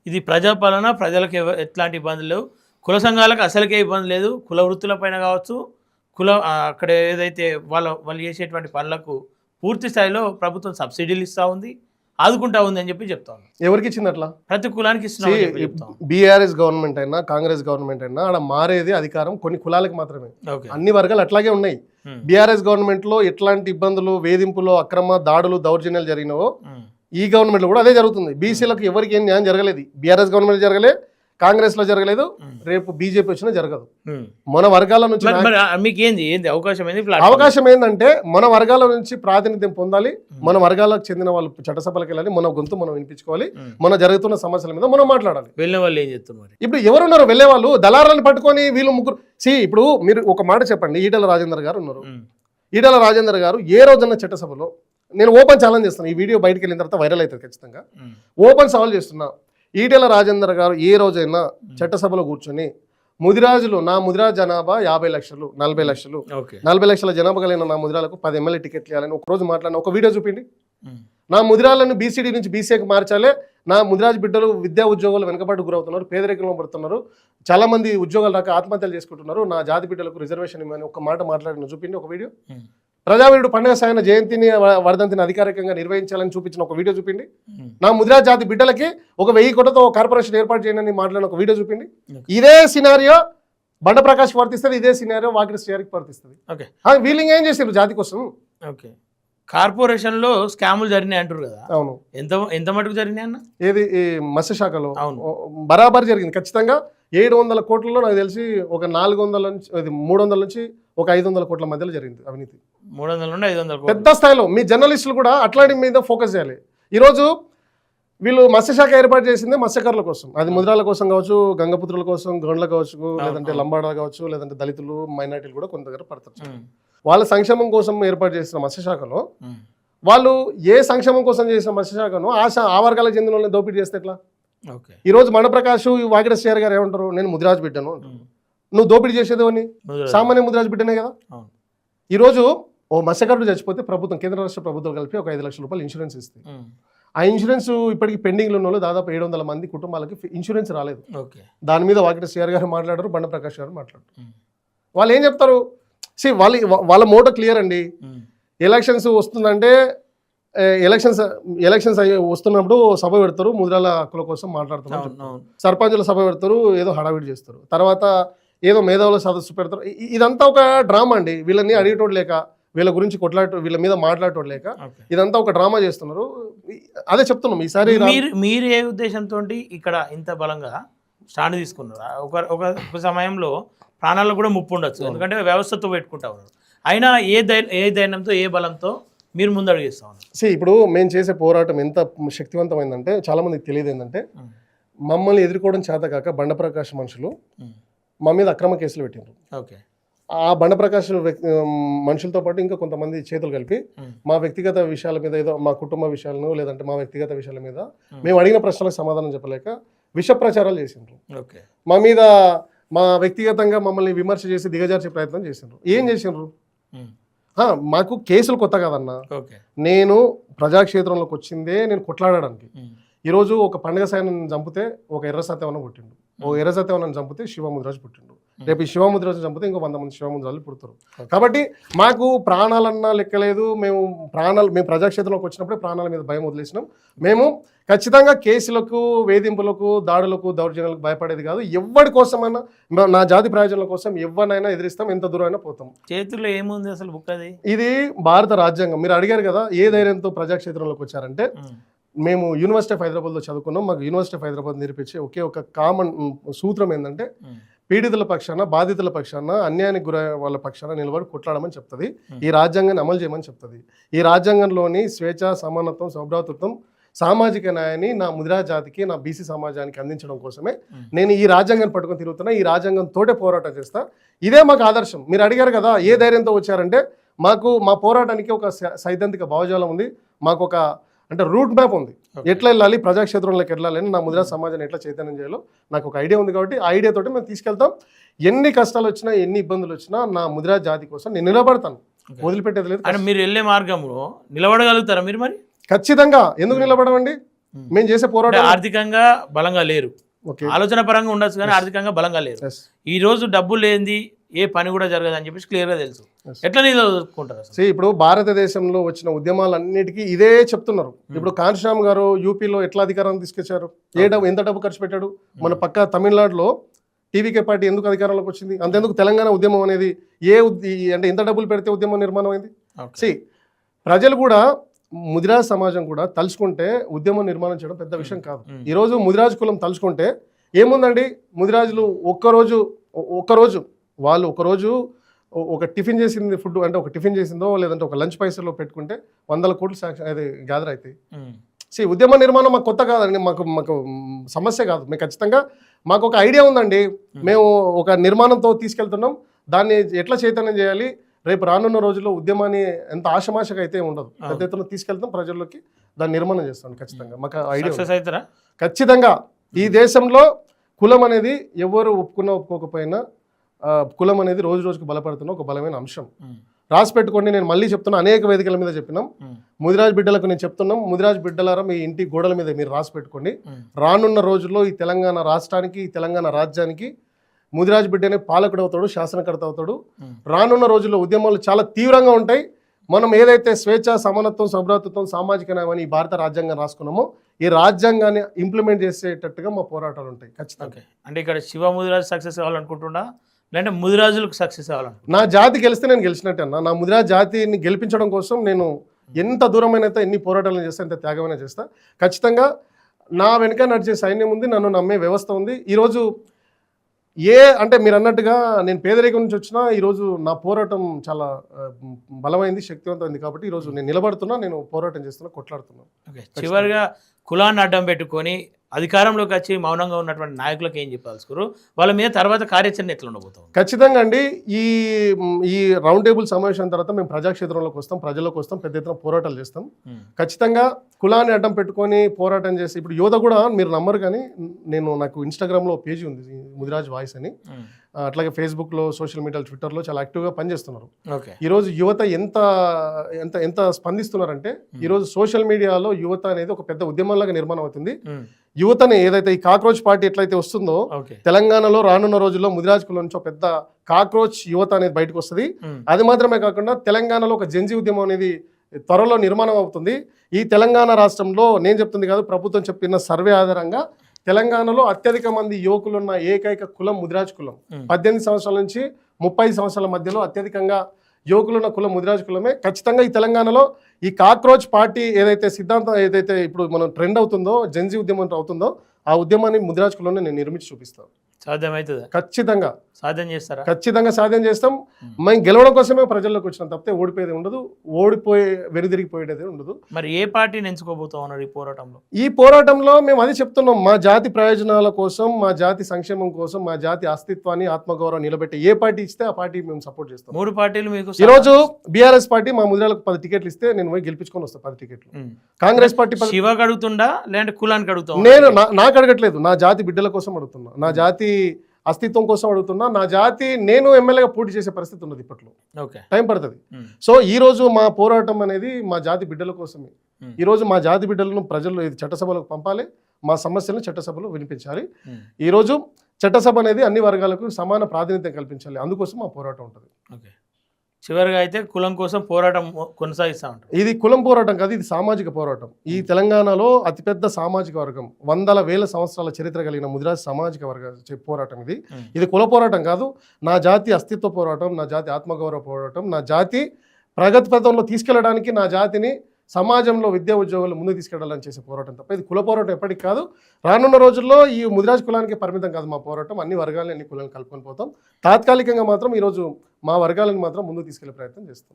ఇది ప్రజాపాలన, ప్రజలకు ఎట్లాంటి ఇబ్బందులు లేవు, కుల సంఘాలకు అసలుకే ఇబ్బంది లేదు, కుల వృత్తులపైన కావచ్చు, అక్కడ ఏదైతే వాళ్ళు చేసేటువంటి పనులకు పూర్తి స్థాయిలో ప్రభుత్వం సబ్సిడీలు ఇస్తూ ఉంది, ఆదుకుంటా ఉంది అని చెప్పి చెప్తాను. ఎవరికి ఇచ్చింది అట్లా? ప్రతి కులానికి ఇస్తున్నాం. బీఆర్ఎస్ గవర్నమెంట్ అయినా కాంగ్రెస్ గవర్నమెంట్ అయినా అక్కడ మారేది అధికారం కొన్ని కులాలకు మాత్రమే. అన్ని వర్గాలు అట్లాగే ఉన్నాయి. బీఆర్ఎస్ గవర్నమెంట్ లో ఎట్లాంటి ఇబ్బందులు, వేధింపులు, అక్రమ దాడులు, దౌర్జన్యాలు జరిగినవో ఈ గవర్నమెంట్ లో కూడా అదే జరుగుతుంది. బీసీలకు ఎవరికి ఏం న్యాయం జరగలేదు. బీఆర్ఎస్ గవర్నమెంట్ జరగలే, కాంగ్రెస్ లో జరగలేదు, రేపు బీజేపీ వచ్చినా జరగదు. మన వర్గాల నుంచి మీకు ఏంది అవకాశం ఏంటంటే మన వర్గాల నుంచి ప్రాతినిధ్యం పొందాలి, మన వర్గాలకు చెందిన వాళ్ళు చట్టసభలకు వెళ్ళాలి, మన గొంతు మనం వినిపించుకోవాలి, మన జరుగుతున్న సమస్యల మీద మనం మాట్లాడాలి. వెళ్ళిన వాళ్ళు ఏం చేస్తున్నారు? ఇప్పుడు ఎవరున్నారు వెళ్ళే వాళ్ళు? దళారాలను పట్టుకొని వీళ్ళు ముగ్గురు. ఇప్పుడు మీరు ఒక మాట చెప్పండి, ఈటెల రాజేందర్ గారు ఉన్నారు. ఈటెల రాజేందర్ గారు ఏ రోజున్న చట్టసభలో, నేను ఓపెన్ ఛాలెంజ్ చేస్తాను, ఈ వీడియో బయటకు వెళ్ళిన తర్వాత వైరల్ అవుతుంది ఖచ్చితంగా, ఓపెన్ సవాల్ చేస్తున్నా, ఈటెల రాజేందర్ గారు ఏ రోజైనా చట్టసభలో కూర్చొని ముదిరాజులు, నా ముదిరాజ్ జనాభా 50 లక్షలు, 40 లక్షలు, 40 లక్షల జనాభా కలిగిన నా ముదిరాలకు 10 ఎమ్మెల్యే టికెట్లు ఇవ్వాలని ఒక రోజు మాట్లాడిన ఒక వీడియో చూపిండి. నా ముదిరాలను బీసీడీ నుంచి బీసీకి మార్చాలి, నా ముదిరాజ్ బిడ్డలు విద్యా ఉద్యోగాలు వెనుకబాటు గురవుతున్నారు, పేదరికంలో పడుతున్నారు, చాలా మంది ఉద్యోగాలు రాక ఆత్మహత్యలు చేసుకుంటున్నారు, నా జాతి బిడ్డలకు రిజర్వేషన్ ఇవ్వని ఒక మాట మాట్లాడిన చూపిండి ఒక వీడియో. ప్రజావీరుడు పండుగ సాయన జయంతిని, వర్ధంతిని అధికారికంగా నిర్వహించాలని చూపించిన ఒక వీడియో చూపిండి. నా ముదిరాజ్ జాతి బిడ్డలకి 1000 కోట్లతో కార్పొరేషన్ ఏర్పాటు చేయండి మాట్లాడిన ఒక వీడియో చూపిండి. ఇదే సినారియో బండ ప్రకాష్ వర్తిస్తుంది, ఇదే సినారియో వాకిటి శ్రీహరికి వర్తిస్తుంది. వీళ్ళకి ఏం చేసారు జాతి కోసం? ఓకే, కార్పొరేషన్ లో స్కాములు జరిగినాయి అంటారు కదా. అవును. ఎంత మటుకు జరిగినాయి అన్న? ఏది మత్స్యశాఖలో బరాబర్ జరిగింది. ఖచ్చితంగా 700 కోట్లలో నాకు తెలిసి ఒక 400 నుంచి 300 నుంచి ఒక 500 కోట్ల మధ్యలో జరిగింది అవినీతి. 300 నుండి 500 పెద్ద స్థాయిలో. మీ జర్నలిస్టులు కూడా అట్లాంటి మీద ఫోకస్ చేయాలి. ఈరోజు వీళ్ళు మత్స్యశాఖ ఏర్పాటు చేసింది మత్స్యకారుల కోసం, అది ముద్రాల కోసం కావచ్చు, గంగపుత్రుల కోసం, గండ్ల కావచ్చు, లేదంటే లంబాడ కావచ్చు, లేదంటే దళితులు, మైనార్టీలు కూడా కొంత దగ్గర పడతారు. వాళ్ళ సంక్షేమం కోసం ఏర్పాటు చేసిన మత్స్యశాఖలో వాళ్ళు ఏ సంక్షేమం కోసం చేసిన మత్స్యశాఖను ఆ వర్గాలకు చెందిన వాళ్ళని దోపిడీ చేస్తే ఎట్లా? ఈరోజు మనప్రకాష్, వాకిట శ్రీహరి గారు ఏమంటారు, నేను ముదిరాజ్ బిడ్డను అంటారు. నువ్వు దోపిడీ చేసేదేవని సామాన్య ముదిరాజ్ బిడ్డనే కదా. ఈరోజు ఓ మత్స్యకారుడు చచ్చిపోతే ప్రభుత్వం, కేంద్ర రాష్ట్ర ప్రభుత్వం కలిపి ఒక 5 లక్షల రూపాయలు ఇన్సూరెన్స్ ఇస్తుంది. ఆ ఇన్సూరెన్స్ ఇప్పటికి పెండింగ్లో ఉన్న వాళ్ళు దాదాపు 700 మంది కుటుంబాలకి ఇన్సూరెన్స్ రాలేదు. దాని మీద వాకిట శ్రీహరి గారు మాట్లాడారు, బండ ప్రకాష్ గారు మాట్లాడారు. వాళ్ళు ఏం చెప్తారు? వాళ్ళ మోటో క్లియర్ అండి. ఎలక్షన్స్ వస్తుందంటే ఎలక్షన్స్ వస్తున్నప్పుడు సభ పెడతారు, ముద్రాల హక్కుల కోసం మాట్లాడుతున్నారు, సర్పంచుల సభ పెడతారు, ఏదో హడావిడి చేస్తారు, తర్వాత ఏదో మేధావుల సదస్సు పెడతారు. ఇదంతా ఒక డ్రామా అండి. వీళ్ళని అడిగేటోడు లేక, వీళ్ళ గురించి వీళ్ళ మీద మాట్లాడటోడు లేక ఇదంతా ఒక డ్రామా చేస్తున్నారు. అదే చెప్తున్నాం ఈసారి. మీరు ఏ ఉద్దేశంతో ఇక్కడ ఇంత బలంగా స్టాండ్ తీసుకున్నారు? ఒక సమయంలో ప్రాణాలకు కూడా ముప్పు ఉండొచ్చు, ఎందుకంటే వ్యవస్థతో పెట్టుకుంటా ఉన్నారు. అయినా ఏ ధైర్యంతో, ఏ బలంతో మీరు ముందడుగు చేస్తా ఉన్నారు? ఇప్పుడు మేము చేసే పోరాటం ఎంత శక్తివంతమైందంటే చాలా మందికి తెలియదు ఏంటంటే, మమ్మల్ని ఎదుర్కోవడం చేత కాక బండప్రకాష్ మనుషులు మా మీద అక్రమ కేసులు పెట్టినారు. ఓకే, ఆ బండప్రకాష్ మనుషులతో పాటు ఇంకా కొంతమంది చేతులు కలిపి మా వ్యక్తిగత విషయాల మీద, ఏదో మా కుటుంబ విషయాలను లేదంటే మా వ్యక్తిగత విషయాల మీద మేము అడిగిన ప్రశ్నలకు సమాధానం చెప్పలేక విష ప్రచారాలు చేసిండ్రు. మా మీద మా వ్యక్తిగతంగా మమ్మల్ని విమర్శ చేసి దిగజార్చే ప్రయత్నం చేసిండ్రు. ఏం చేసిండ్రు? మాకు కేసులు కొత్త కదన్నా. నేను ప్రజాక్షేత్రంలోకి వచ్చిందే నేను కొట్లాడడానికి. ఈరోజు ఒక పండుగ సాయన చంపితే ఒక ఎర్ర సత్యవనం పుట్టిండు, ఓ ఎర్ర సత్యవనం చంపితే శివముద్రాజు పుట్టిండు, రేపు ఈ శివముద్రాజు చంపితే ఇంకో 100 మంది శివముద్రాజులు పుడతారు. కాబట్టి మాకు ప్రాణాలన్నా లెక్కలేదు. మేము ప్రజాక్షేత్రంలోకి వచ్చినప్పుడే ప్రాణాల మీద భయం వదిలేసినాం. మేము ఖచ్చితంగా కేసులకు, వేధింపులకు, దాడులకు, దౌర్జన్యాలకు భయపడేది కాదు. ఎవరి కోసమైనా, నా జాతి ప్రయోజనాల కోసం ఎవరినైనా ఎదిరిస్తాం, ఎంత దూరమైనా పోతాం. చేతుల్లో ఏముంది అసలు బుక్? అది ఇది భారత రాజ్యాంగం. మీరు అడిగారు కదా ఏ ధైర్యంతో ప్రజాక్షేత్రంలోకి వచ్చారంటే, మేము యూనివర్సిటీ ఆఫ్ హైదరాబాద్లో చదువుకున్నాం. మాకు యూనివర్సిటీ ఆఫ్ హైదరాబాద్ నేర్పించే ఒకే ఒక కామన్ సూత్రం ఏంటంటే, పీడితుల పక్షాన, బాధితుల పక్షాన, అన్యాయానికి గురయ్యే వాళ్ళ పక్షాన నిలబడి కొట్లాడమని చెప్తుంది. ఈ రాజ్యాంగాన్ని అమలు చేయమని చెప్తుంది. ఈ రాజ్యాంగంలోని స్వేచ్ఛ, సమానత్వం, సౌభ్రాతృత్వం, సామాజిక న్యాయాన్ని నా ముదిరాజ్ జాతికి, నా బీసీ సమాజానికి అందించడం కోసమే నేను ఈ రాజ్యాంగాన్ని పట్టుకొని తిరుగుతున్నా. ఈ రాజ్యాంగం తోటే పోరాటం చేస్తా. ఇదే మాకు ఆదర్శం. మీరు అడిగారు కదా ఏ ధైర్యంతో వచ్చారంటే, మా పోరాటానికి ఒక సైద్ధాంతిక భావజాలం ఉంది, మాకు ఒక రూట్ మ్యాప్ ఉంది. ఎట్లా వెళ్ళాలి, ప్రజాక్షేత్రంలోకి వెళ్ళాలని, నా ముదిరాజ్ సమాజాన్ని ఎట్లా చైతన్యం చేయాలో నాకు ఒక ఐడియా ఉంది. కాబట్టి ఆ ఐడియా తోటి మేము తీసుకెళ్తాం. ఎన్ని కష్టాలు వచ్చినా, ఎన్ని ఇబ్బందులు వచ్చినా నా ముదిరాజ్ జాతి కోసం నేను నిలబడతాను, వదిలిపెట్టేది లేదు. మీరు వెళ్ళే మార్గంలో నిలబడగలుగుతారా మీరు? మరి ఖచ్చితంగా. ఎందుకు నిలబడమండి? మేము చేసే అంటే పోరాటం ఆర్థికంగా బలంగా లేరు, ఓకే ఆలోచన పరంగా ఉండొచ్చు కానీ ఆర్థికంగా బలంగా లేరు. ఎస్ ఈ రోజు డబ్బు లేనిది ఏ పని కూడా జరగదు అని చెప్పేసి క్లియర్గా తెలుసు. Yes. ఎట్లా నిలదొక్కుంటారు అసలు? ఇప్పుడు భారతదేశంలో వచ్చిన ఉద్యమాలన్నిటికీ ఇదే చెప్తున్నారు. ఇప్పుడు కాంశీరామ్ గారు యూపీలో ఎట్లా అధికారాన్ని తీసుకొచ్చారు, ఎంత డబ్బు ఖర్చు పెట్టాడు. మన పక్క తమిళనాడులో టీవీకే పార్టీ ఎందుకు అధికారంలోకి వచ్చింది, అంతెందుకు తెలంగాణ ఉద్యమం అనేది అంటే ఎంత డబ్బులు పెడితే ఉద్యమం నిర్మాణం అయింది. Okay. ప్రజలు కూడా ముదిరాజ్ సమాజం కూడా తలుచుకుంటే ఉద్యమం నిర్మాణం చేయడం పెద్ద విషయం కాదు. ఈరోజు ముదిరాజ్ కులం తలుచుకుంటే ఏముందండి, ముదిరాజులు ఒక్కరోజు వాళ్ళు ఒకరోజు ఒక టిఫిన్ చేసింది ఫుడ్ అంటే ఒక టిఫిన్ చేసిందో లేదంటే ఒక లంచ్ పైసలో పెట్టుకుంటే 100 కోట్లు అది గ్యాదర్ అవుతాయి. ఉద్యమ నిర్మాణం మాకు కొత్త కాదండి, మాకు సమస్య కాదు. మేము ఖచ్చితంగా మాకు ఒక ఐడియా ఉందండి. మేము ఒక నిర్మాణంతో తీసుకెళ్తున్నాం, దాన్ని ఎట్లా చైతన్యం చేయాలి, రేపు రానున్న రోజుల్లో ఉద్యమాన్ని ఎంత ఆశమాషగా అయితే ఉండదు, పెద్ద ఎత్తున తీసుకెళ్తాం, ప్రజల్లోకి దాన్ని నిర్మాణం చేస్తాం. ఖచ్చితంగా మాకు ఐడియా అవుతారా? ఖచ్చితంగా. ఈ దేశంలో కులం అనేది ఎవరు ఒప్పుకోకపోయినా కులం అనేది రోజు రోజుకు బలపడుతున్న ఒక బలమైన అంశం. రాసి పెట్టుకోండి, నేను మళ్ళీ చెప్తున్నా, అనేక వేదికల మీద చెప్పినాం. ముదిరాజ్ బిడ్డలకు నేను చెప్తున్నాం, ముదిరాజ్ బిడ్డలారా మీ ఇంటి గోడల మీద మీరు రాసి పెట్టుకోండి. రానున్న రోజుల్లో ఈ తెలంగాణ రాష్ట్రానికి, ఈ తెలంగాణ రాజ్యానికి ముదిరాజ్ బిడ్డనే పాలకుడు అవుతాడు, శాసనకర్త అవుతాడు. రానున్న రోజుల్లో ఉద్యమాలు చాలా తీవ్రంగా ఉంటాయి. మనం ఏదైతే స్వేచ్ఛ, సమానత్వం, సౌభ్రాతృత్వం, సామాజిక న్యాయం ఈ భారత రాజ్యాంగం రాసుకున్నామో ఈ రాజ్యాంగాన్ని ఇంప్లిమెంట్ చేసేటట్టుగా మా పోరాటాలు ఉంటాయి ఖచ్చితంగా. అంటే ఇక్కడ శివ ముదిరాజు సక్సెస్ అవ్వాలనుకుంటున్నా, లేదంటే ముదిరాజులకు సక్సెస్ అవ్వాలను? నా జాతి గెలిస్తే నేను గెలిచినట్టే అన్న. నా ముదిరాజ్ జాతిని గెలిపించడం కోసం నేను ఎంత దూరమైన ఎన్ని పోరాటాలు చేస్తా, ఎంత త్యాగమైనా చేస్తా. ఖచ్చితంగా నా వెనుక నడిచే సైన్యం ఉంది, నన్ను నమ్మే వ్యవస్థ ఉంది. ఈరోజు అంటే మీరు అన్నట్టుగా నేను పేదరికం నుంచి వచ్చినా ఈరోజు నా పోరాటం చాలా బలమైంది, శక్తివంతమైంది. కాబట్టి ఈరోజు నేను నిలబడుతున్నా, నేను పోరాటం చేస్తున్నా, కొట్లాడుతున్నా. చివరిగా కులాన్ని అడ్డం పెట్టుకొని అధికారంలోకి వచ్చి మౌనంగా ఉన్నటువంటి నాయకులకు ఏం చెప్పాల్సుకురు, వాళ్ళ మీద తర్వాత కార్యాచరణ ఎట్లా ఉండబోతాం? ఖచ్చితంగా అండి, ఈ రౌండ్ టేబుల్ సమావేశం తర్వాత మేము ప్రజాక్షేత్రంలోకి వస్తాం, ప్రజల్లోకి వస్తాం, పెద్ద ఎత్తున పోరాటాలు చేస్తాం. ఖచ్చితంగా కులాన్ని అడ్డం పెట్టుకొని పోరాటం చేసి, ఇప్పుడు యువత కూడా మీరు నమ్మరు కానీ నాకు ఇన్స్టాగ్రామ్లో పేజీ ఉంది ముదిరాజ్ వాయిస్ అని, అట్లాగే ఫేస్బుక్లో, సోషల్ మీడియాలో, ట్విట్టర్లో చాలా యాక్టివ్గా పనిచేస్తున్నారు. ఈరోజు యువత ఎంత ఎంత ఎంత స్పందిస్తున్నారంటే, ఈరోజు సోషల్ మీడియాలో యువత అనేది ఒక పెద్ద ఉద్యమంలాగా నిర్మాణం అవుతుంది. యువతని ఏదైతే ఈ కాక్రోచ్ పార్టీ ఎట్లయితే వస్తుందో, తెలంగాణలో రానున్న రోజుల్లో ముదిరాజ్ కులం నుంచి ఒక పెద్ద కాక్రోచ్ యువత అనేది బయటకు వస్తుంది. అది మాత్రమే కాకుండా తెలంగాణలో ఒక జంజీ ఉద్యమం అనేది త్వరలో నిర్మాణం అవుతుంది. ఈ తెలంగాణ రాష్ట్రంలో నేను చెప్తుంది కాదు, ప్రభుత్వం చెప్పిన సర్వే ఆధారంగా తెలంగాణలో అత్యధిక మంది యువకులున్న ఏకైక కులం ముదిరాజ్ కులం. 18 సంవత్సరాల నుంచి 30 సంవత్సరాల మధ్యలో అత్యధికంగా యువకులున్న కులం ముదిరాజ్ కులమే. ఖచ్చితంగా ఈ తెలంగాణలో ఈ కాక్రోచ్ పార్టీ ఏదైతే సిద్ధాంతం ఏదైతే ఇప్పుడు మనం ట్రెండ్ అవుతుందో, జెన్జీ ఉద్యమం అవుతుందో, ఆ ఉద్యమాన్ని ముదిరాజ్ కులంలో నేను నిర్మించి చూపిస్తాను. సాధ్యమవుతుంది? ఖచ్చితంగా సాధ్యం చేస్తారా? ఖచ్చితంగా సాధ్యం చేస్తాం. మేము గెలవడం కోసమే ప్రజల్లోకి వచ్చినాం తప్పితే ఓడిపోయేది ఉండదు, వెనుదిరిగిపోయేది ఉండదు. మరి ఏ పార్టీని ఎంచుకోబోతా ఉన్నారు ఈ పోరాటంలో? ఈ పోరాటంలో మేము అది చెప్తున్నాం, మా జాతి ప్రయోజనాల కోసం, మా జాతి సంక్షేమం కోసం, మా జాతి అస్తిత్వాన్ని, ఆత్మగౌరవం నిలబెట్టి ఏ పార్టీ ఇస్తే ఆ పార్టీ మేము సపోర్ట్ చేస్తాం. 3 పార్టీలు మీకు ఈ రోజు బీఆర్ఎస్ పార్టీ మా ముదిరాలకు 10 టికెట్లు ఇస్తే నేను పోయి గెలిపించుకొని వస్తాను 10 టికెట్లు. కాంగ్రెస్ పార్టీ శివకు అడుగుతుండా లేదంటే కులానికి అడుగుతా? నేను నాకు అడగట్లేదు, నా జాతి బిడ్డల కోసం అడుగుతున్నా, నా జాతి అస్తిత్వం కోసం అడుగుతున్నా. నా జాతి నేను ఎమ్మెల్యేగా పోటీ చేసే పరిస్థితి ఉన్నది, ఇప్పట్లో టైం పడుతుంది. సో ఈ రోజు మా పోరాటం అనేది మా జాతి బిడ్డల కోసమే. ఈ రోజు మా జాతి బిడ్డలను ప్రజలు చట్టసభలకు పంపాలి, మా సమస్యలను చట్టసభలో వినిపించాలి. ఈ రోజు చట్టసభ అనేది అన్ని వర్గాలకు సమాన ప్రాతినిధ్యం కల్పించాలి, అందుకోసం మా పోరాటం ఉంటుంది. చివరిగా అయితే కులం కోసం పోరాటం కొనసాగిస్తూ ఉంటాం. ఇది కులం పోరాటం కాదు, ఇది సామాజిక పోరాటం. ఈ తెలంగాణలో అతిపెద్ద సామాజిక వర్గం, 100,000 సంవత్సరాల చరిత్ర కలిగిన ముదిరాజ్ సామాజిక వర్గ పోరాటం ఇది కుల పోరాటం కాదు. నా జాతి అస్తిత్వ పోరాటం, నా జాతి ఆత్మగౌరవ పోరాటం, నా జాతి ప్రగతి పథంలో తీసుకెళ్లడానికి, నా జాతిని సమాజంలో విద్యా ఉద్యోగాలు ముందుకు తీసుకెళ్లాలని చేసే పోరాటం తప్ప ఇది కుల పోరాటం ఎప్పటికి కాదు. రానున్న రోజుల్లో ఈ ముదిరాజ్ కులానికి పరిమితం కాదు మా పోరాటం, అన్ని వర్గాలని, అన్ని కులాలను కలుపుకొని పోతాం. తాత్కాలికంగా మాత్రం ఈరోజు మా వర్గాలను మాత్రం ముందుకు తీసుకెళ్లే ప్రయత్నం చేస్తాం.